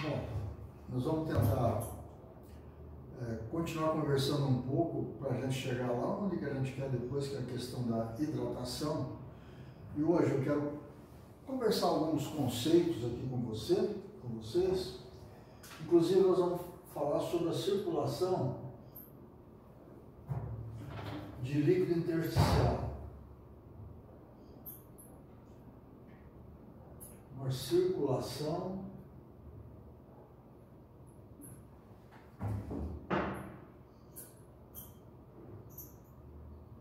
Bom, nós vamos tentar continuar conversando um pouco para a gente chegar lá onde que a gente quer depois, que é a questão da hidratação. E hoje eu quero conversar alguns conceitos aqui com vocês. Inclusive nós vamos falar sobre a circulação de líquido intersticial. Uma circulação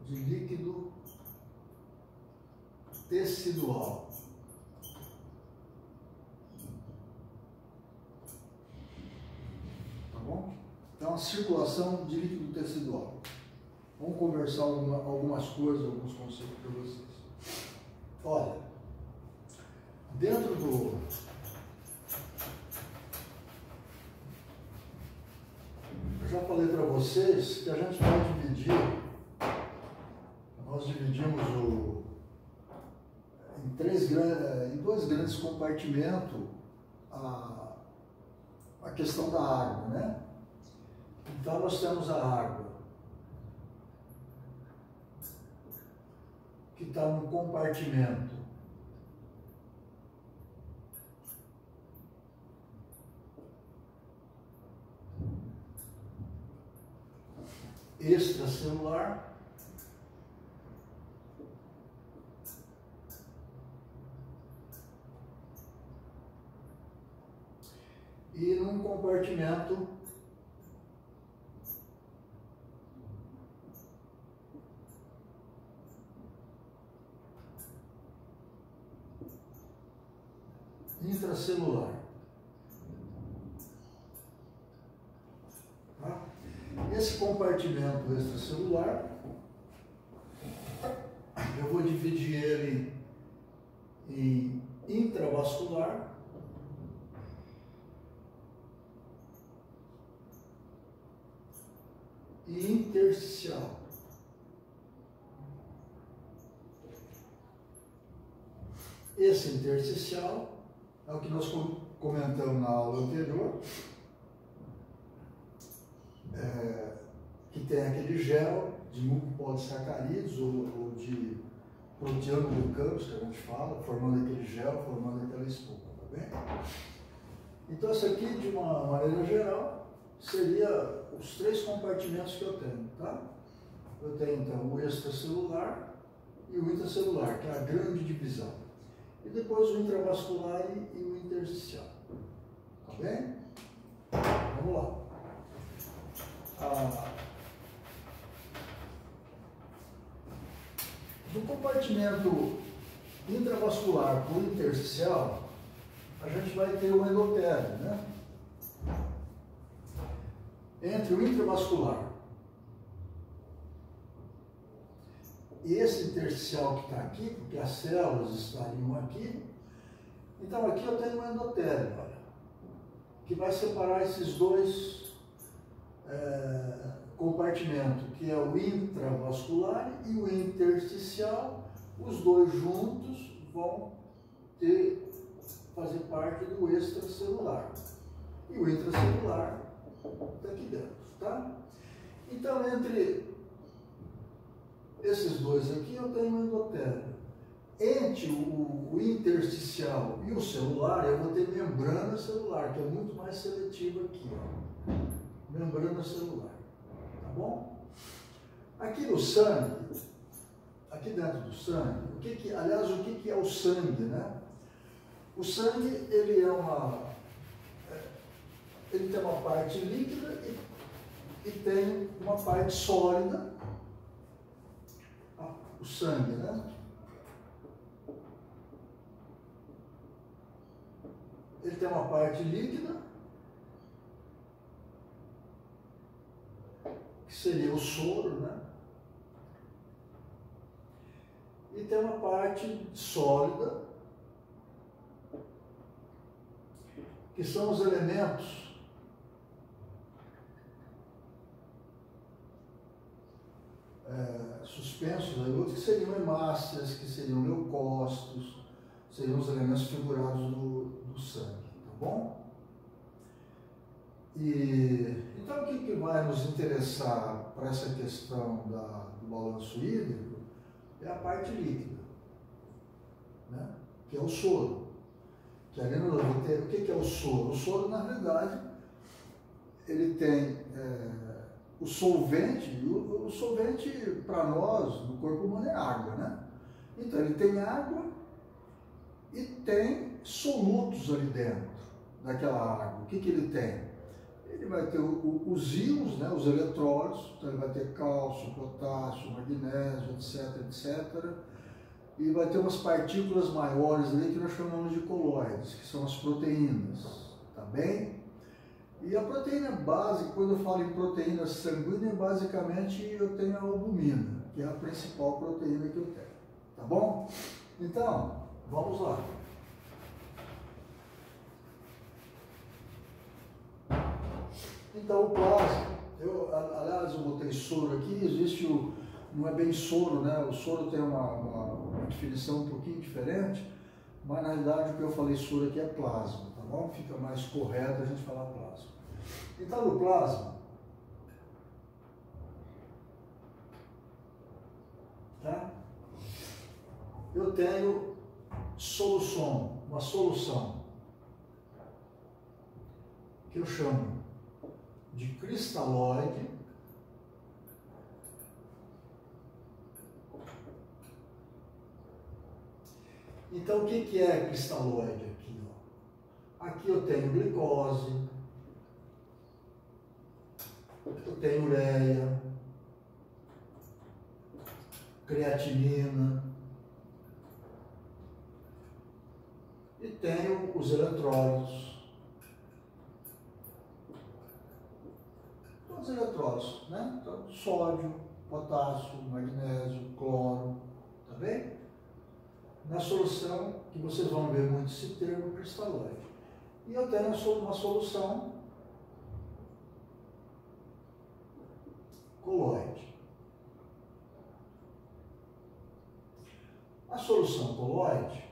de líquido tecidual. Tá bom? Então, a circulação de líquido tecidual. Vamos conversar algumas coisas, alguns conceitos para vocês. Olha, dentro do... Eu já falei para vocês que a gente vai dividir, nós dividimos em dois grandes compartimentos a questão da água, né? Então nós temos a água que está no compartimento extracelular e num compartimento intracelular. Tá? Esse compartimento extracelular, eu vou dividir ele em intravascular e intersticial. Esse intersticial é o que nós comentamos na aula anterior, que tem aquele gel de mucopolissacarídeos ou de proteoglucanos que a gente fala, formando aquele gel, formando aquela espuma, tá bem? Então isso aqui, de uma maneira geral, seria os três compartimentos que eu tenho, tá? Eu tenho então o extracelular e o intracelular, que é a grande divisão. E depois o intravascular e o intersticial. Tá bem? Vamos lá. Do compartimento intravascular para o intersticial, a gente vai ter o endotélio, né? Entre o intravascular e esse intersticial que está aqui, porque as células estariam aqui, então aqui eu tenho um endotélio, olha, que vai separar esses dois compartimentos, que é o intravascular e o intersticial. Os dois juntos vão fazer parte do extracelular. E o intracelular está aqui dentro, tá? Então, entre esses dois aqui, eu tenho um endotélio. Entre o intersticial e o celular, eu vou ter membrana celular, que é muito mais seletiva aqui, ó. Membrana celular, tá bom? Aqui no sangue, aqui dentro do sangue, aliás, o que é o sangue, né? O sangue, ele tem uma parte líquida e tem uma parte sólida, o sangue, né? Ele tem uma parte líquida, que seria o soro, né? E tem uma parte sólida, que são os elementos suspensos aí, outros que seriam hemácias, que seriam leucócitos, seriam os elementos figurados do sangue, tá bom? Então, o que vai nos interessar para essa questão do balanço hídrico é a parte líquida, né? Que é o soro. Que ali o que é o soro? O soro, na verdade, ele tem o solvente, e o solvente para nós, no corpo humano, é água, né? Então, ele tem água e tem solutos ali dentro daquela água. O que ele tem? Ele vai ter os íons, né, os eletrólitos, então ele vai ter cálcio, potássio, magnésio, etc, etc. E vai ter umas partículas maiores ali que nós chamamos de colóides, que são as proteínas, tá bem? E a proteína básica, quando eu falo em proteína sanguínea, basicamente eu tenho a albumina, que é a principal proteína que eu tenho, tá bom? Então, vamos lá. Então, o plasma, aliás, eu botei soro aqui, existe não é bem soro, né? O soro tem uma definição um pouquinho diferente, mas na realidade o que eu falei soro aqui é plasma, tá bom? Fica mais correto a gente falar plasma. Então, no plasma, tá? Eu tenho uma solução, que eu chamo de cristalóide, então o que é cristalóide aqui? Ó? Aqui eu tenho glicose, eu tenho ureia, creatinina e tenho os eletrólitos. Os eletrólitos, né? Então, sódio, potássio, magnésio, cloro, tá bem? Na solução, que vocês vão ver muito esse termo, cristalóide. E eu tenho uma solução colóide. A solução colóide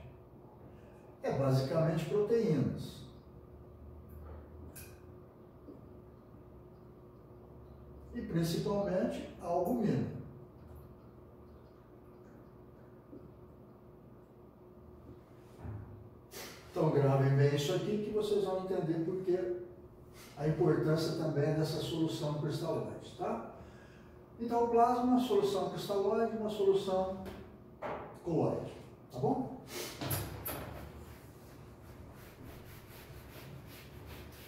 é basicamente proteínas. E principalmente a albumina. Então gravem bem isso aqui que vocês vão entender porque a importância também dessa solução cristalóide, tá? Então o plasma é uma solução cristalóide, uma solução colóide, tá bom?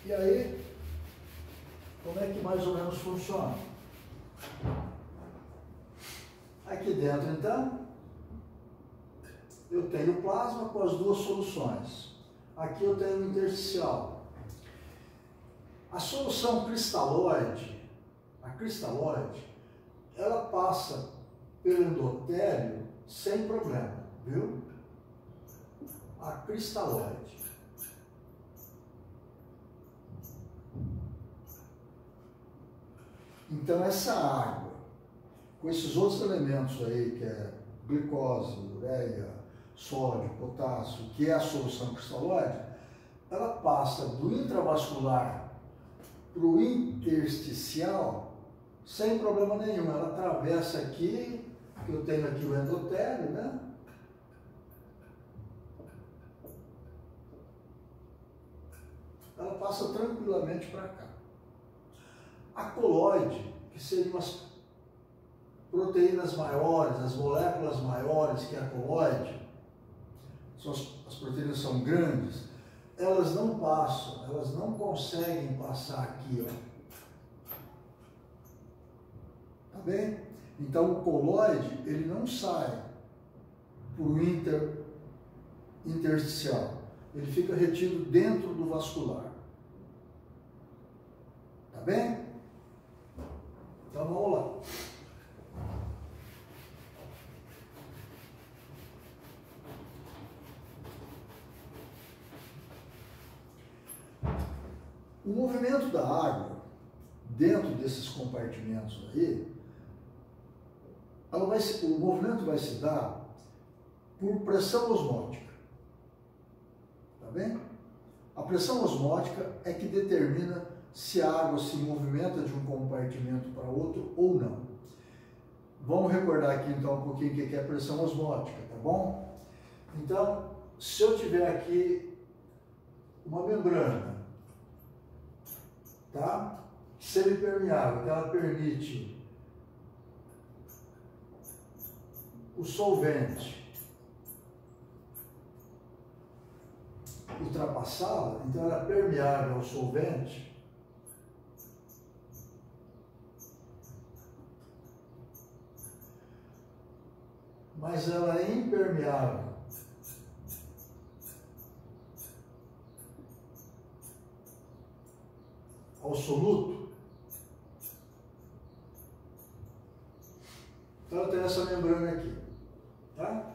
E aí, como é que mais ou menos funciona? Aqui dentro, então, eu tenho plasma com as duas soluções. Aqui eu tenho o intersticial. A solução cristalóide, a cristalóide, ela passa pelo endotélio sem problema, viu? A cristalóide. Então essa água, com esses outros elementos aí, que é glicose, ureia, sódio, potássio, que é a solução cristalóide, ela passa do intravascular para o intersticial sem problema nenhum. Ela atravessa aqui, que eu tenho aqui o endotélio, né? Ela passa tranquilamente para cá. A colóide, que seriam as proteínas maiores, as moléculas maiores que a colóide, as proteínas são grandes, elas não passam, elas não conseguem passar aqui, ó. Tá bem? Então o colóide, ele não sai por intersticial, ele fica retido dentro do vascular. Tá bem? Então vamos lá. O movimento da água dentro desses compartimentos aí, o movimento vai se dar por pressão osmótica. Tá bem? A pressão osmótica é que determina se a água se movimenta de um compartimento para outro ou não. Vamos recordar aqui então um pouquinho o que é pressão osmótica, tá bom? Então, se eu tiver aqui uma membrana, tá? Semipermeável, que ela permite o solvente ultrapassá-la, então ela é permeável ao solvente, mas ela é impermeável ao soluto. Então eu tenho essa membrana aqui, tá?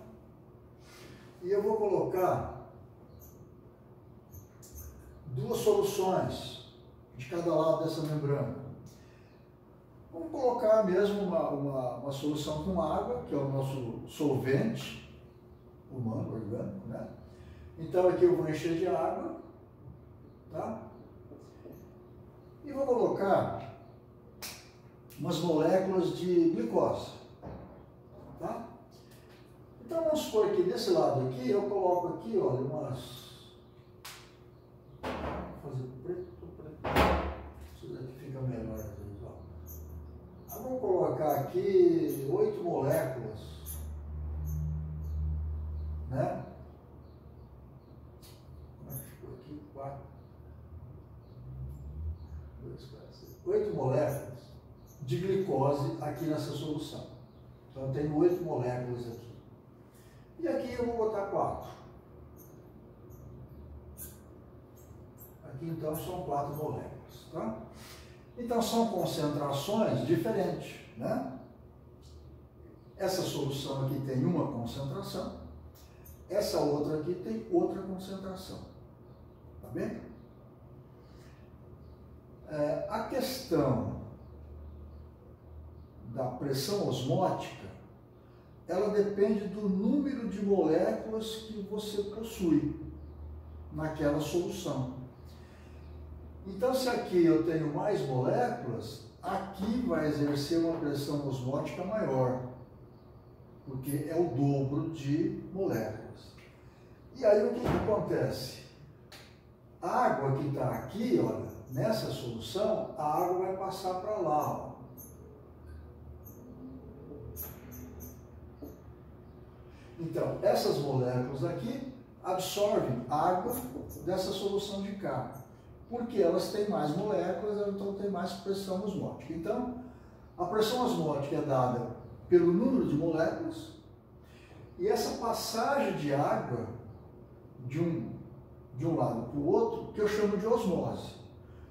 E eu vou colocar duas soluções de cada lado dessa membrana. Vamos colocar mesmo uma solução com água, que é o nosso solvente humano, orgânico, né? Então aqui eu vou encher de água, tá? E vou colocar umas moléculas de glicose, tá? Então vamos supor que desse lado aqui, eu coloco aqui, olha, umas... Vou fazer preto. Isso daqui fica melhor. Eu vou colocar aqui 8 moléculas, né? Ficou aqui 4, 2, 4, 6, 8 moléculas de glicose aqui nessa solução. Então eu tenho 8 moléculas aqui. E aqui eu vou botar 4. Aqui então são 4 moléculas, tá? Então são concentrações diferentes, né? Essa solução aqui tem uma concentração, essa outra aqui tem outra concentração, tá bem? A questão da pressão osmótica, ela depende do número de moléculas que você possui naquela solução. Então, se aqui eu tenho mais moléculas, aqui vai exercer uma pressão osmótica maior, porque é o dobro de moléculas. E aí o que acontece? A água que está aqui, olha, nessa solução, a água vai passar para lá, ó. Então, essas moléculas aqui absorvem água dessa solução de cá. Porque elas têm mais moléculas, então tem mais pressão osmótica. Então, a pressão osmótica é dada pelo número de moléculas e essa passagem de água de um lado para o outro, que eu chamo de osmose.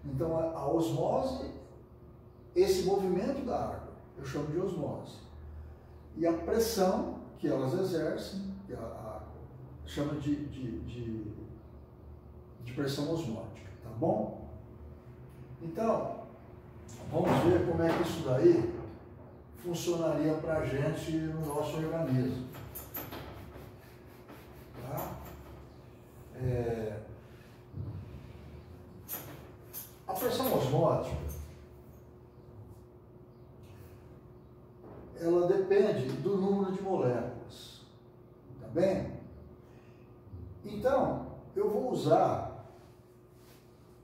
Então, a osmose, esse movimento da água, eu chamo de osmose. E a pressão que elas exercem, chama de pressão osmótica. Tá bom? Então, vamos ver como é que isso daí funcionaria para a gente no nosso organismo. Tá? A pressão osmótica, ela depende do número de moléculas. Tá bem? Então, eu vou usar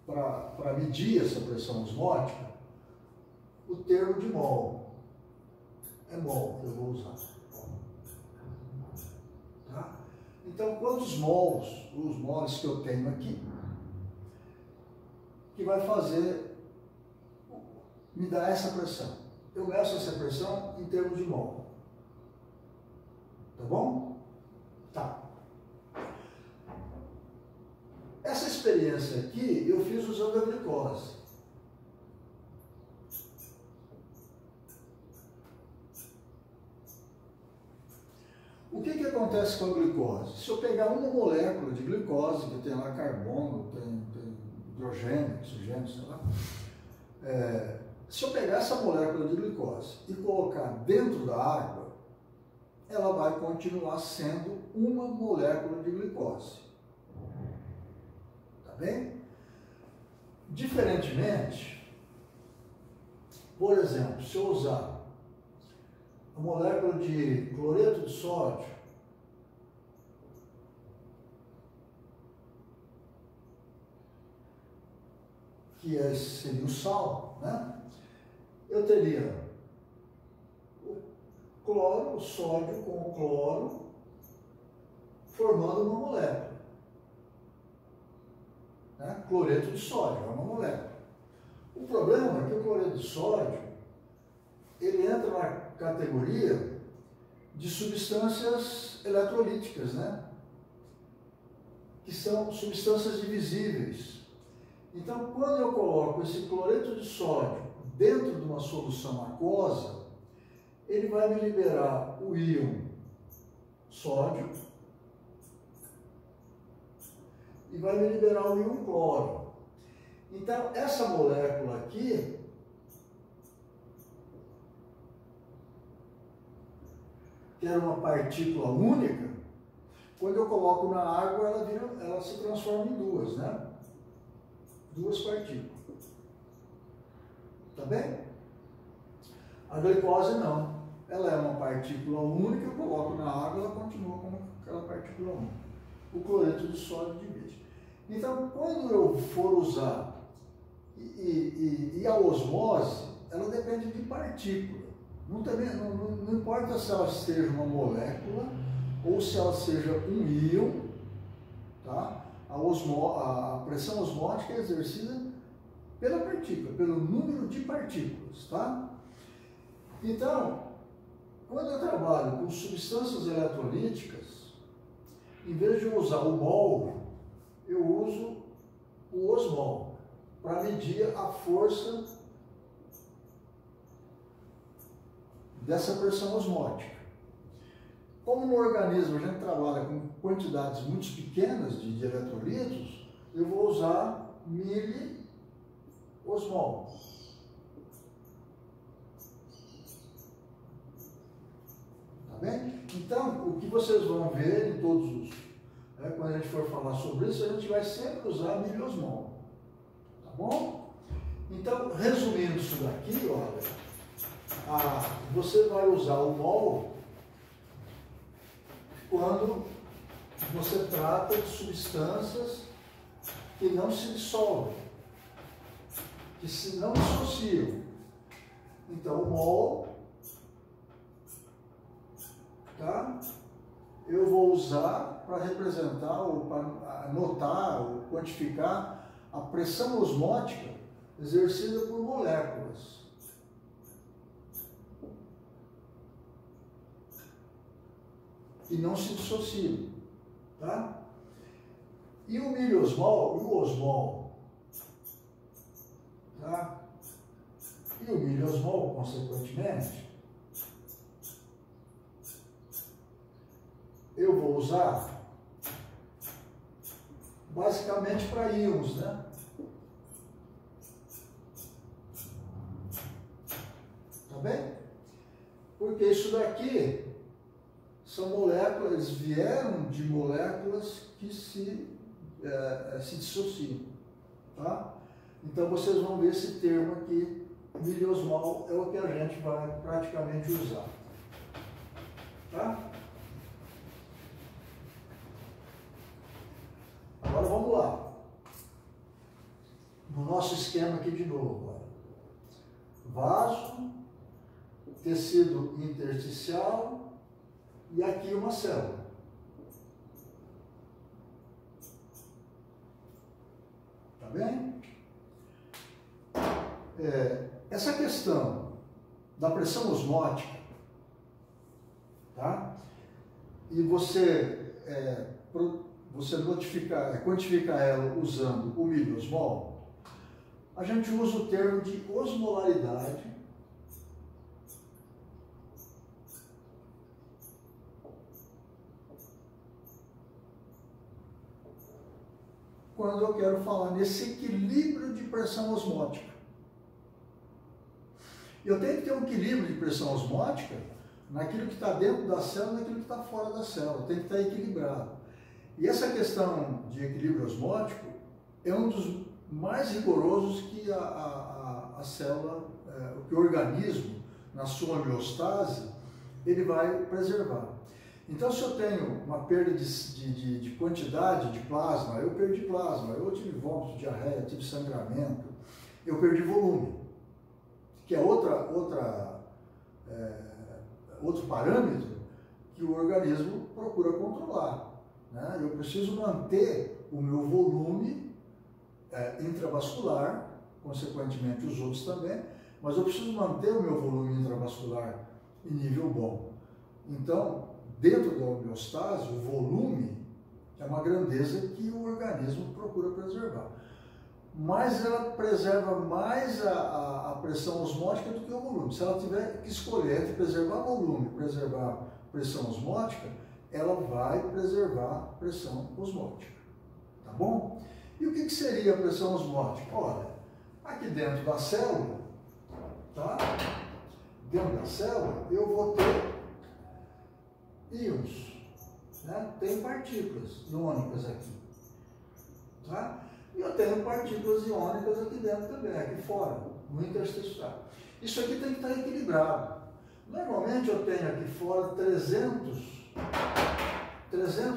para medir essa pressão osmótica, o termo de mol. É mol que eu vou usar. Tá? Então, quantos mols, os mols que eu tenho aqui, que vai fazer, me dar essa pressão? Eu meço essa pressão em termos de mol. Tá bom? Tá. Essa experiência aqui eu fiz usando a glicose. O que acontece com a glicose? Se eu pegar uma molécula de glicose, que tem lá carbono, tem hidrogênio, oxigênio, sei lá, se eu pegar essa molécula de glicose e colocar dentro da água, ela vai continuar sendo uma molécula de glicose. Tá bem? Diferentemente Consequentemente, por exemplo, se eu usar a molécula de cloreto de sódio, que seria o sal, né? Eu teria o cloro, o sódio com o cloro, formando uma molécula. Né? Cloreto de sódio é uma molécula. O problema é que o cloreto de sódio, ele entra na categoria de substâncias eletrolíticas, né? Que são substâncias divisíveis. Então, quando eu coloco esse cloreto de sódio dentro de uma solução aquosa, ele vai me liberar o íon sódio e vai me liberar o íon cloro. Então, essa molécula aqui, que era uma partícula única, quando eu coloco na água, ela se transforma em duas, né? Duas partículas. Tá bem? A glicose não. Ela é uma partícula única, eu coloco na água, ela continua como aquela partícula única. O cloreto de sódio divide. Então, quando eu for usar e a osmose, ela depende de partícula. Não importa se ela seja uma molécula ou se ela seja um íon, tá? A pressão osmótica é exercida pela partícula, pelo número de partículas, tá? Então, quando eu trabalho com substâncias eletrolíticas, em vez de usar o mol, eu uso o osmol para medir a força dessa pressão osmótica. Como no organismo a gente trabalha com quantidades muito pequenas de eletrolitos, eu vou usar miliosmol. Tá bem? Então, o que vocês vão ver em todos os... quando a gente for falar sobre isso, a gente vai sempre usar miliosmol. Tá bom? Então, resumindo isso daqui, olha, você vai usar o mol quando você trata de substâncias que não se dissolvem, que se não dissociam. Então, o mol, tá? Eu vou usar para representar, ou para anotar, ou quantificar a pressão osmótica exercida por moléculas. E não se dissociam, tá? E o miliosmol e o osmol, tá? E o miliosmol, consequentemente, eu vou usar basicamente para íons, né? Tá bem? Porque isso daqui são moléculas, eles vieram de moléculas que se dissociam, tá? Então vocês vão ver esse termo aqui, miliosmol, é o que a gente vai praticamente usar, tá? Agora vamos lá, no nosso esquema aqui de novo, ó. Vaso, tecido intersticial, e aqui uma célula. Tá bem? Essa questão da pressão osmótica, tá? E você quantificar ela usando o miliosmol, a gente usa o termo de osmolaridade quando eu quero falar nesse equilíbrio de pressão osmótica. Eu tenho que ter um equilíbrio de pressão osmótica naquilo que está dentro da célula e naquilo que está fora da célula. Tem que estar equilibrado. E essa questão de equilíbrio osmótico é um dos mais rigorosos que a célula, que o organismo, na sua homeostase, ele vai preservar. Então, se eu tenho uma perda de quantidade de plasma, eu perdi plasma, eu tive vômito, diarreia, tive sangramento, eu perdi volume, que é outro parâmetro que o organismo procura controlar, né? Eu preciso manter o meu volume intravascular, consequentemente os outros também, mas eu preciso manter o meu volume intravascular em nível bom. Então, dentro da homeostase, o volume é uma grandeza que o organismo procura preservar. Mas ela preserva mais a pressão osmótica do que o volume. Se ela tiver que escolher entre preservar volume e preservar pressão osmótica, ela vai preservar a pressão osmótica. Tá bom? E o que seria a pressão osmótica? Olha, aqui dentro da célula, tá? Dentro da célula, eu vou ter íons, né? Tem partículas iônicas aqui, tá? E eu tenho partículas iônicas aqui dentro também, aqui fora, no intersticial. Isso aqui tem que estar equilibrado. Normalmente eu tenho aqui fora 300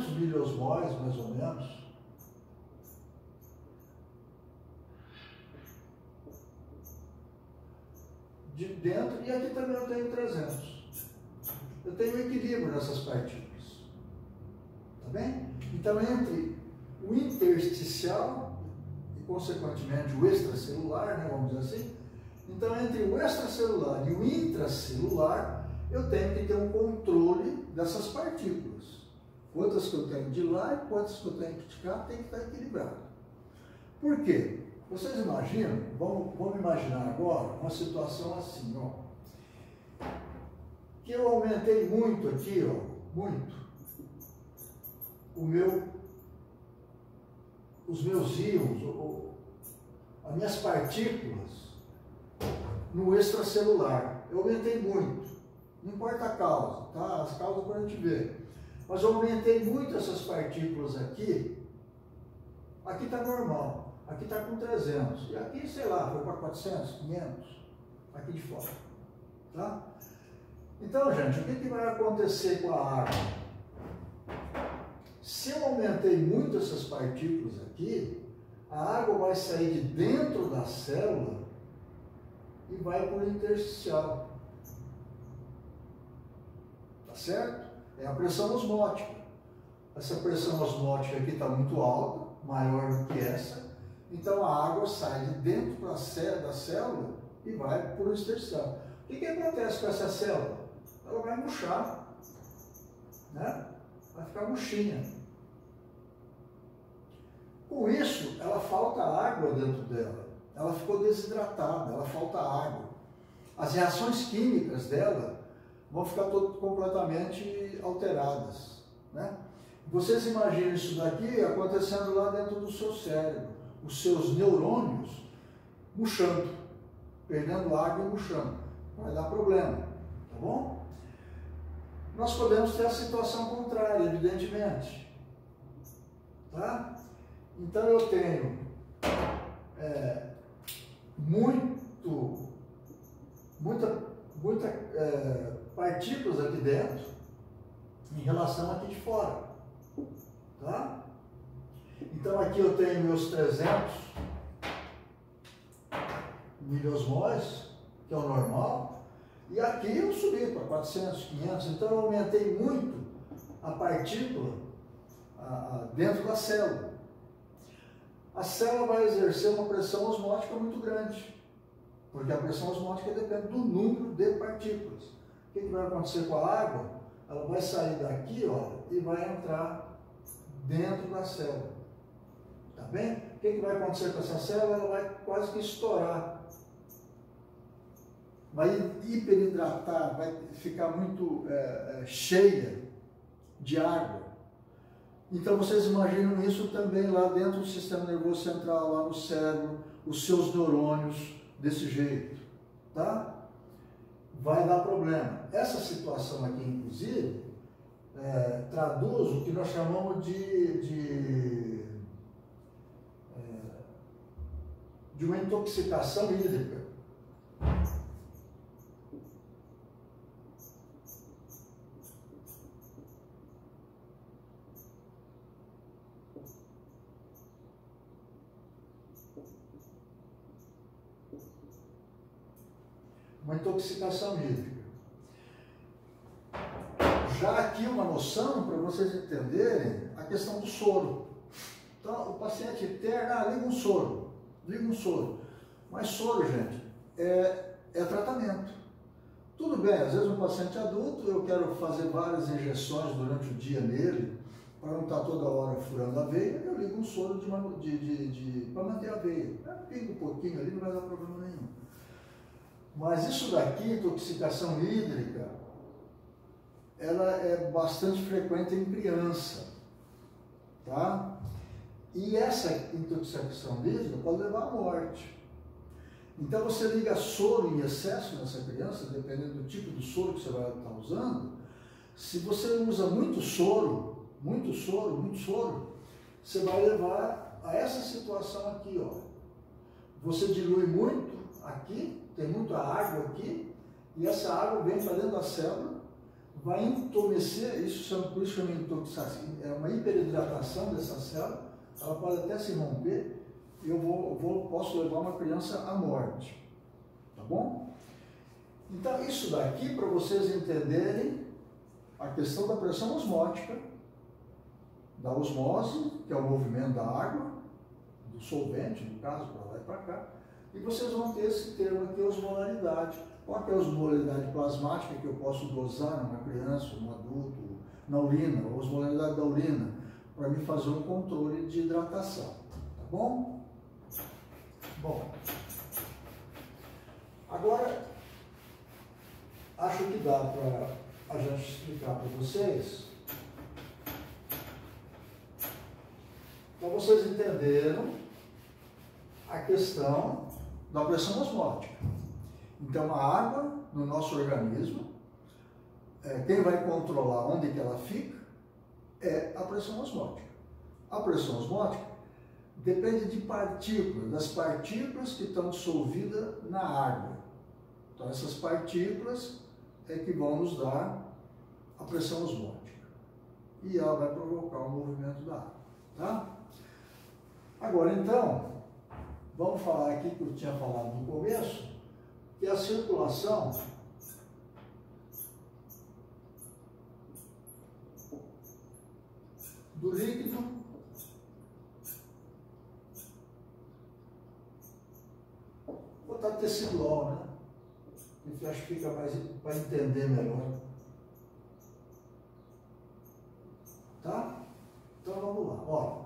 miliosmols, mais ou menos, de dentro, e aqui também eu tenho 300. Eu tenho equilíbrio nessas partículas. Tá bem? Então, entre o intersticial e, consequentemente, o extracelular, né, vamos dizer assim, então, entre o extracelular e o intracelular, eu tenho que ter um controle dessas partículas. Quantas que eu tenho de lá e quantas que eu tenho de cá, tem que estar equilibrado. Por quê? Vocês imaginam, vamos imaginar agora uma situação assim, ó, que eu aumentei muito aqui, ó, muito, os meus íons, as minhas partículas no extracelular. Eu aumentei muito, não importa a causa, tá? As causas para a gente ver. Mas eu aumentei muito essas partículas aqui está normal. Aqui está com 300, e aqui, sei lá, foi para 400, 500, aqui de fora, tá? Então, gente, o que vai acontecer com a água? Se eu aumentei muito essas partículas aqui, a água vai sair de dentro da célula e vai para o intersticial, tá certo? É a pressão osmótica. Essa pressão osmótica aqui está muito alta, maior do que essa. Então a água sai de dentro da célula e vai para o intersticial. O que acontece com essa célula? Ela vai murchar, né? Vai ficar murchinha. Com isso, ela falta água dentro dela. Ela ficou desidratada, ela falta água. As reações químicas dela vão ficar completamente alteradas, né? Vocês imaginam isso daqui acontecendo lá dentro do seu cérebro. Os seus neurônios murchando, perdendo água e murchando. Vai dar problema, tá bom? Nós podemos ter a situação contrária, evidentemente. Tá? Então eu tenho muita partículas aqui dentro em relação aqui de fora. Tá? Então aqui eu tenho meus 300 miliosmols, que é o normal, e aqui eu subi para 400, 500, então eu aumentei muito a partícula dentro da célula. A célula vai exercer uma pressão osmótica muito grande, porque a pressão osmótica depende do número de partículas. O que vai acontecer com a água? Ela vai sair daqui, ó, e vai entrar dentro da célula. Tá bem? O que vai acontecer com essa célula? Ela vai quase que estourar. Vai hiperidratar, vai ficar muito cheia de água. Então vocês imaginam isso também lá dentro do sistema nervoso central, lá no cérebro, os seus neurônios desse jeito, tá? Vai dar problema. Essa situação aqui, inclusive, traduz o que nós chamamos de de uma intoxicação hídrica. Uma intoxicação hídrica. Já aqui uma noção para vocês entenderem a questão do soro. Então, o paciente interna, liga um soro. Mas soro, gente, é tratamento. Tudo bem, às vezes um paciente adulto, eu quero fazer várias injeções durante o dia nele, para não estar toda hora furando a veia, eu ligo um soro para manter a veia. Pinga um pouquinho ali, não vai dar problema nenhum. Mas isso daqui, intoxicação hídrica, ela é bastante frequente em criança, tá? E essa intoxicação hídrica pode levar à morte. Então você liga soro em excesso nessa criança, dependendo do tipo de soro que você vai estar usando. Se você usa muito soro, você vai levar a essa situação aqui, ó. Você dilui muito aqui, tem muita água aqui, e essa água vem para dentro da célula, vai entumecer, por isso chama intoxicação, é uma hiperidratação dessa célula, ela pode até se romper, e eu posso levar uma criança à morte, tá bom? Então isso daqui, para vocês entenderem a questão da pressão osmótica, da osmose, que é o movimento da água, do solvente, no caso, para lá e para cá, e vocês vão ter esse termo aqui, osmolaridade. Qual é a osmolaridade plasmática que eu posso dosar numa criança, num adulto, na urina, a osmolaridade da urina, para me fazer um controle de hidratação, tá bom? Bom, agora, acho que dá para a gente explicar para vocês, para vocês entenderam a questão da pressão osmótica. Então, a água no nosso organismo, quem vai controlar onde que ela fica é a pressão osmótica. A pressão osmótica depende de partículas, das partículas que estão dissolvidas na água. Então, essas partículas é que vão nos dar a pressão osmótica. E ela vai provocar o movimento da água, tá? Agora, então, vamos falar aqui que eu tinha falado no começo, que é a circulação do líquido vou botar tecidual, né? Eu acho que fica mais para entender melhor. Tá? Então vamos lá. Ó.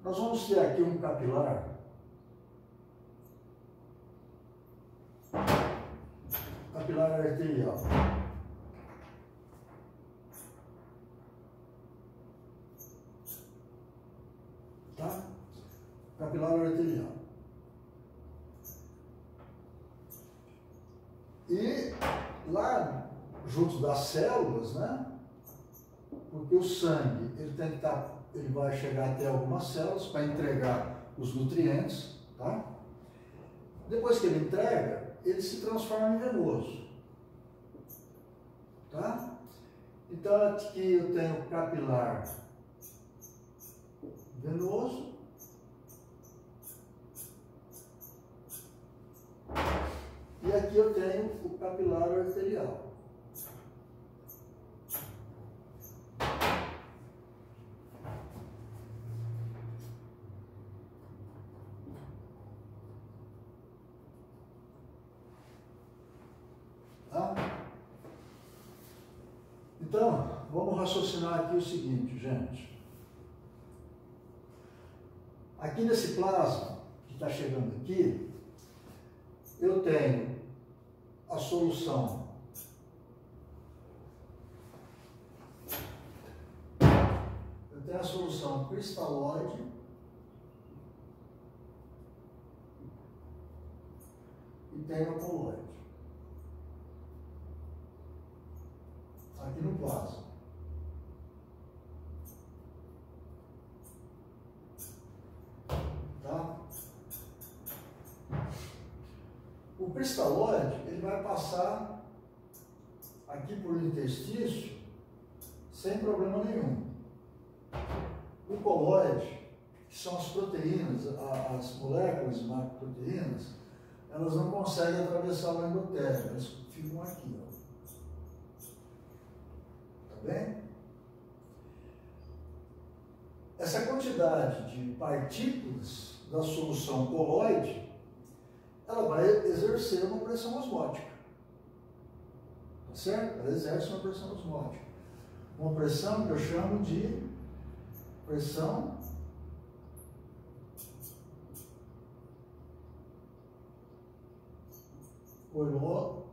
Nós vamos ter aqui um capilar arterial. Tá? Capilar arterial. E lá, junto das células, né? Porque o sangue, ele vai chegar até algumas células para entregar os nutrientes, tá? Depois que ele entrega, ele se transforma em venoso, tá? Então aqui eu tenho capilar venoso e aqui eu tenho o capilar arterial. Então, vamos raciocinar aqui o seguinte, gente. Aqui nesse plasma que está chegando aqui, eu tenho a solução cristalóide e tenho a coloide. Aqui no plasma. O cristalóide, ele vai passar aqui por interstício sem problema nenhum. O colóide, que são as proteínas, as moléculas de macroproteínas, elas não conseguem atravessar o endotélio, elas ficam aqui, ó. Tá bem? Essa quantidade de partículas da solução colóide, ela vai exercer uma pressão osmótica. Tá certo? Ela exerce uma pressão osmótica. Uma pressão que eu chamo de pressão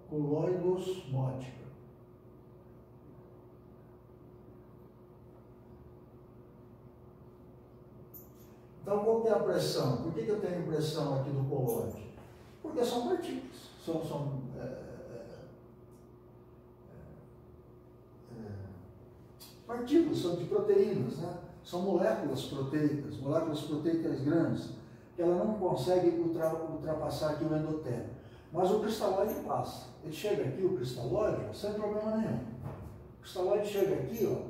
coloidosmótica. Então, qual que é a pressão? Por que eu tenho pressão aqui do colóide? Porque são partículas, são partículas, são de proteínas, né? São moléculas proteicas grandes, que ela não consegue ultrapassar aqui o endotélio. Mas o cristalóide passa. Ele chega aqui, o cristalóide, sem problema nenhum. O cristalóide chega aqui, ó,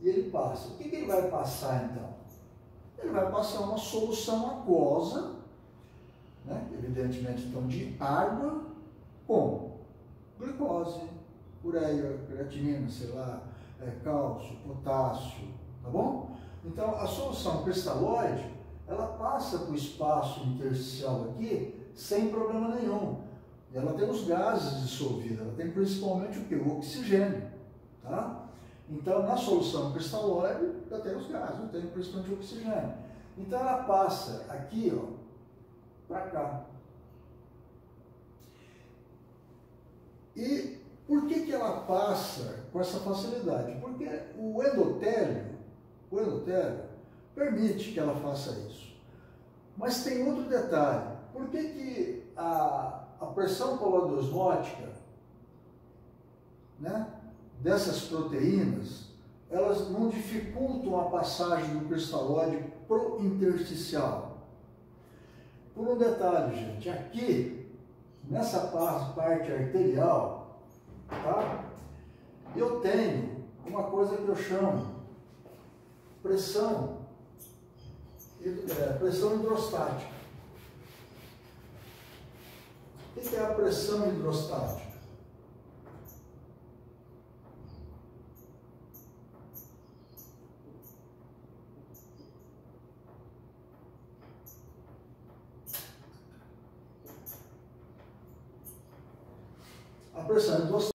e ele passa. O que ele vai passar então? Ele vai passar uma solução aquosa, né? Evidentemente então de água com glicose, ureia, creatinina, sei lá, cálcio, potássio, tá bom? Então a solução cristalóide, ela passa para o espaço intersticial aqui sem problema nenhum. Ela tem os gases dissolvidos, ela tem principalmente o que? O oxigênio, tá? Então, na solução cristalóide, eu tenho os gases, eu tenho principalmente o oxigênio. Então, ela passa aqui, ó, para cá. E por que ela passa com essa facilidade? Porque o endotélio permite que ela faça isso. Mas tem outro detalhe. Por que a pressão coloidosmótica, né, dessas proteínas, elas não dificultam a passagem do cristalóide pro intersticial? Por um detalhe, gente, aqui, nessa parte arterial, tá, eu tenho uma coisa que eu chamo pressão hidrostática. O que é a pressão hidrostática? A pressão hidrostática